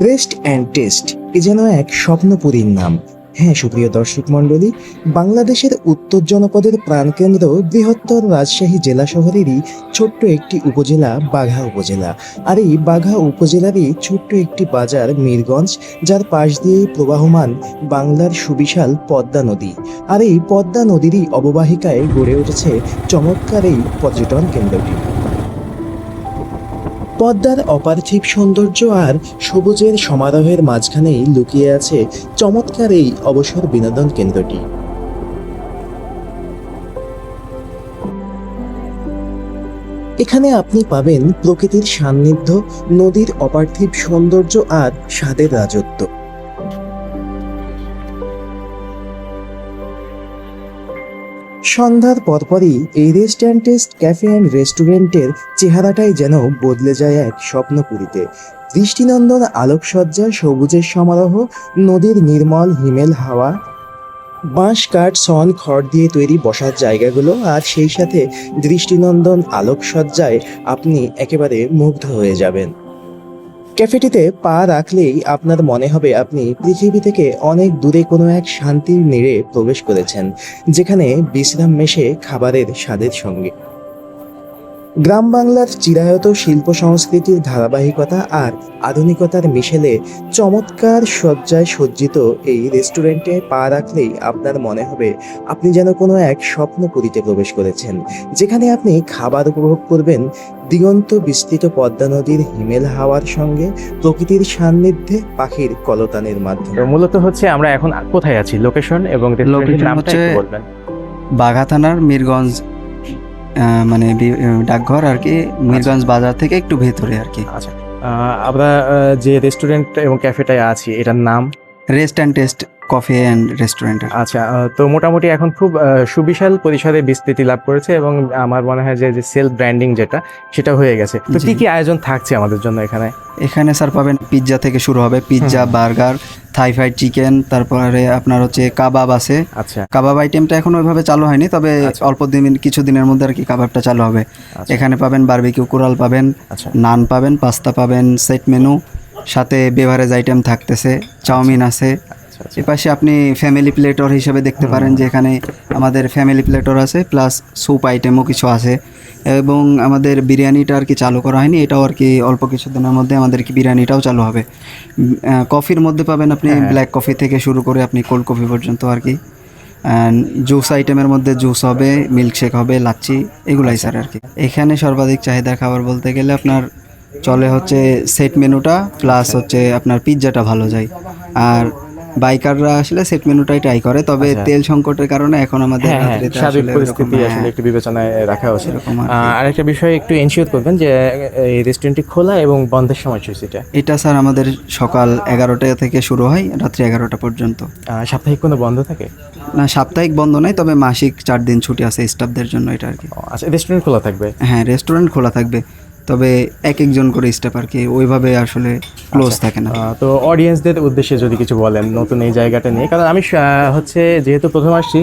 Rest and test এ যেন এক স্বপ্নপুরীর নাম। হ্যাঁ সুপ্রিয় দর্শক মণ্ডলী, বাংলাদেশের উত্তর জনপদের প্রাণকেন্দ্র বৃহত্তর রাজশাহী জেলা শহরেরই ছোট্ট একটি উপজেলা বাঘা উপজেলা। আর এই বাঘা উপজেলারই ছোট্ট একটি বাজার মিরগঞ্জ, যার পাশ দিয়েই প্রবাহমান বাংলার সুবিশাল পদ্মা নদী। আর এই পদ্মা নদীরই অববাহিকায় গড়ে উঠেছে চমৎকার এই পর্যটন কেন্দ্রটি। পদ্মার অপার্থিব সৌন্দর্য আর সবুজের সমারোহের মাঝখানেই লুকিয়ে আছে চমৎকার এই অবসর বিনোদন কেন্দ্রটি। এখানে আপনি পাবেন প্রকৃতির সান্নিধ্য, নদীর অপার্থিব সৌন্দর্য আর স্বাদের রাজত্ব। সন্ধ্যার পরপরই এই rest and test cafe and রেস্টুরেন্টের চেহারাটাই যেন বদলে যায় এক স্বপ্নপুরীতে। দৃষ্টিনন্দন আলোকসজ্জা, সবুজের সমারোহ, নদীর নির্মল হিমেল হাওয়া, বাঁশ কাঠ শন খড় দিয়ে তৈরি বসার জায়গাগুলো, আর সেই সাথে দৃষ্টিনন্দন আলোকসজ্জায় আপনি একেবারে মুগ্ধ হয়ে যাবেন। ক্যাফেটিতে পা রাখলেই আপনার মনে হবে আপনি পৃথিবী থেকে অনেক দূরে কোনো এক শান্তির নীড়ে প্রবেশ করেছেন, যেখানে বিশ্রাম মেশে খাবারের স্বাদের সঙ্গে। গ্রাম বাংলার চিরায়ত শিল্প সংস্কৃতির ধারাবাহিকতা আর আধুনিকতার মিশেলে চমৎকার সজ্জায় সজ্জিত এই রেস্টুরেন্টে পা রাখলেই আপনার মনে হবে আপনি যেন কোনো এক স্বপ্নপুরীতে প্রবেশ করেছেন, যেখানে আপনি খাবার উপভোগ করবেন দিগন্ত বিস্তৃত পদ্মা নদীর হিমেল হাওয়ার সঙ্গে, প্রকৃতির সান্নিধ্যে পাখির কলতানের মাধ্যমে। মূলত হচ্ছে আমরা এখন কোথায় আছি, লোকেশন এবং লোকেশন হচ্ছে বাঘা থানার মিরগঞ্জ, মানে ডাকঘর আর কি, মিরগঞ্জ বাজার থেকে একটু ভেতরে আর কি। আচ্ছা, আমরা যে রেস্টুরেন্ট এবং ক্যাফেটায় আছি এটার নাম rest and test coffee and restaurant. আচ্ছা, তো মোটামুটি এখন খুব সুবিশাল পরিসরে বিস্তৃতি লাভ করেছে এবং আমার মনে হয় যে সেলফ ব্র্যান্ডিং যেটা সেটা হয়ে গেছে। তো কি কি আয়োজন থাকছে আমাদের জন্য এখানে? এখানে স্যার পাবেন পিৎজা থেকে শুরু হবে, পিৎজা, বার্গার, থাই ফ্রাইড চিকেন, তারপরে আপনার হচ্ছে কাবাব আছে। আচ্ছা, কাবাব আইটেমটা এখন ওইভাবে চালু হয়নি, তবে অল্প কিছুদিনের মধ্যে আর কি কাবাবটা চালু হবে। এখানে পাবেন বারবিকিউ কোরাল পাবেন, নান পাবেন, পাস্তা পাবেন, সেট মেনু, সাথে বেভারেজ আইটেম থাকতেছে, চাউমিন আছে। এপাশে আপনি ফ্যামিলি প্লেটর হিসেবে দেখতে পারেন যে এখানে আমাদের ফ্যামিলি প্লেটর আছে, প্লাস স্যুপ আইটেমও কিছু আছে। এবং আমাদের বিরিয়ানিটা আর কি চালু করা হয়নি, এটাও আর কি অল্প কিছুদিনের মধ্যে আমাদের কি বিরিয়ানিটাও চালু হবে। কফির মধ্যে পাবেন আপনি ব্ল্যাক কফি থেকে শুরু করে আপনি কোল্ড কফি পর্যন্ত আর কি। জুস আইটেমের মধ্যে জুস হবে, মিল্কশেক হবে, লাচ্ছি, এগুলাই স্যার আর কি। এখানে সর্বাধিক চাহিদার খাবার বলতে গেলে আপনার চলে হচ্ছে সেট মেনুটা, প্লাস হচ্ছে আপনার পিৎজাটা ভালো যায়। আর বাইকাররা আসলে সেট মেনুটাই ট্রাই করে, তবে তেল সংকটের কারণে এখন আমাদের স্বাভাবিক পরিস্থিতি আসলে একটু বিবেচনায় রাখা উচিত। আর একটা বিষয় একটু এনশিওর করবেন যে এই রেস্টুরেন্টটি খোলা এবং বন্ধের সময়সূচিটা। এটা স্যার আমাদের সকাল 11টা থেকে শুরু হয় রাত্রি 11টা পর্যন্ত। সাপ্তাহিক কোনো বন্ধ থাকে না? সাপ্তাহিক বন্ধ নাই, তবে মাসিক 4 দিন ছুটি আছে স্টাফদের জন্য এটা আর কি। আচ্ছা, রেস্টুরেন্ট খোলা থাকবে? হ্যাঁ, রেস্টুরেন্ট খোলা থাকবে, তবে এক একজন করে স্টাফ আর কি, ওইভাবে আসলে ক্লোজ থাকে না। তো অডিয়েন্সদের উদ্দেশ্যে যদি কিছু বলেন নতুন এই জায়গাটা নিয়ে, কারণ আমি হচ্ছে যেহেতু প্রথম আসছি,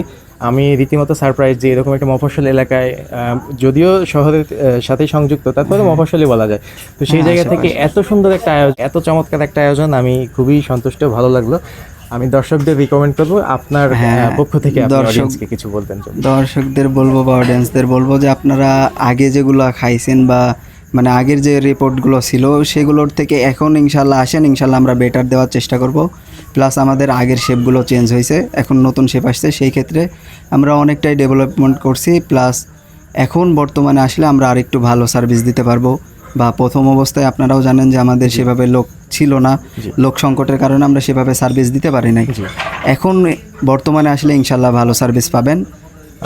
আমি রীতিমতো সারপ্রাইজ যে এরকম একটা মফস্বল এলাকায়, যদিও শহরের সাথেই সংযুক্ত, তারপরে মফস্বলই বলা যায়। তো সেই জায়গা থেকে এত সুন্দর একটা আয়োজন, এত চমৎকার একটা আয়োজন, আমি খুবই সন্তুষ্ট, ভালো লাগলো। আমি দর্শকদের রিকমেন্ড করবো আপনার পক্ষ থেকে অডিয়েন্সকে কিছু বলবেন। দর্শকদের বলবো বা অডিয়েন্সদের বলবো যে আপনারা আগে যেগুলো খাইছেন বা মানে আগের যে রিপোর্টগুলো ছিল সেগুলোর থেকে এখন ইনশাল্লাহ আসেন, ইনশাল্লাহ আমরা বেটার দেওয়ার চেষ্টা করব। প্লাস আমাদের আগের শেপগুলো চেঞ্জ হয়েছে, এখন নতুন শেপ আসছে, সেই ক্ষেত্রে আমরা অনেকটাই ডেভেলপমেন্ট করছি। প্লাস এখন বর্তমানে আসলে আমরা আরেকটু ভালো সার্ভিস দিতে পারবো। বা প্রথম অবস্থায় আপনারাও জানেন যে আমাদের সেভাবে লোক ছিল না, লোক সংকটের কারণে আমরা সেভাবে সার্ভিস দিতে পারি নাই। এখন বর্তমানে আসলে ইনশাল্লাহ ভালো সার্ভিস পাবেন।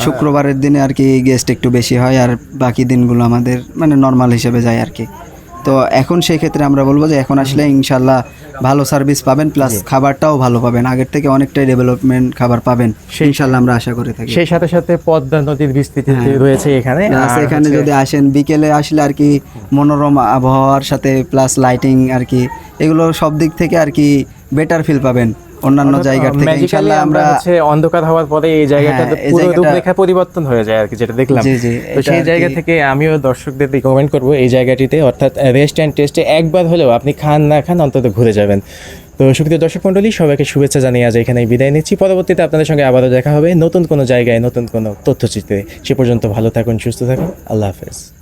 শুক্রবারের দিনে আর কি গেস্ট একটু বেশি হয়, আর বাকি দিনগুলো আমাদের মানে নর্মাল হিসেবে যায় আর কি। তো এখন সেই ক্ষেত্রে আমরা বলবো যে এখন আসলে ইনশাল্লাহ ভালো সার্ভিস পাবেন, প্লাস খাবারটাও ভালো পাবেন, আগের থেকে অনেকটাই ডেভেলপমেন্ট খাবার পাবেন ইনশাল্লাহ আমরা আশা করে থাকি। সেই সাথে সাথে পদ্মা নদীর বিস্তৃতি রয়েছে এখানে। এখানে যদি আসেন বিকেলে আসলে আর কি মনোরম আবহাওয়ার সাথে প্লাস লাইটিং আর কি, এগুলো সব দিক থেকে আর কি বেটার ফিল পাবেন অন্যান্য জায়গার থেকে। ম্যাজিক্যালি ইনশাআল্লাহ আমরা আমরা হচ্ছে অন্ধকার হওয়ার পরে এই জায়গাটা হ্যাঁ, এই পুরো জায়গাটা- রূপরেখা পরিবর্তন হয়ে যায় আর কি, যেটা দেখলাম। জি, জি, তো এটা সেই আর জায়গা কি- থেকে আমিও দর্শকদের রিকমেন্ড করব এই জায়গাটিতে, অর্থাৎ রেস্ট অ্যান্ড টেস্টে একবার হলেও আপনি খান না খান অন্তত ঘুরে যাবেন। তো সুপ্রিয় দর্শক মণ্ডলী, সবাইকে শুভেচ্ছা জানিয়ে আজ এখানেই বিদায় নিচ্ছি। পরবর্তীতে আপনাদের সঙ্গে আবারও দেখা হবে নতুন কোনো জায়গায়, নতুন কোনো তথ্যচিত্রে। সে পর্যন্ত ভালো থাকুন, সুস্থ থাকুন, আল্লাহ হাফেজ।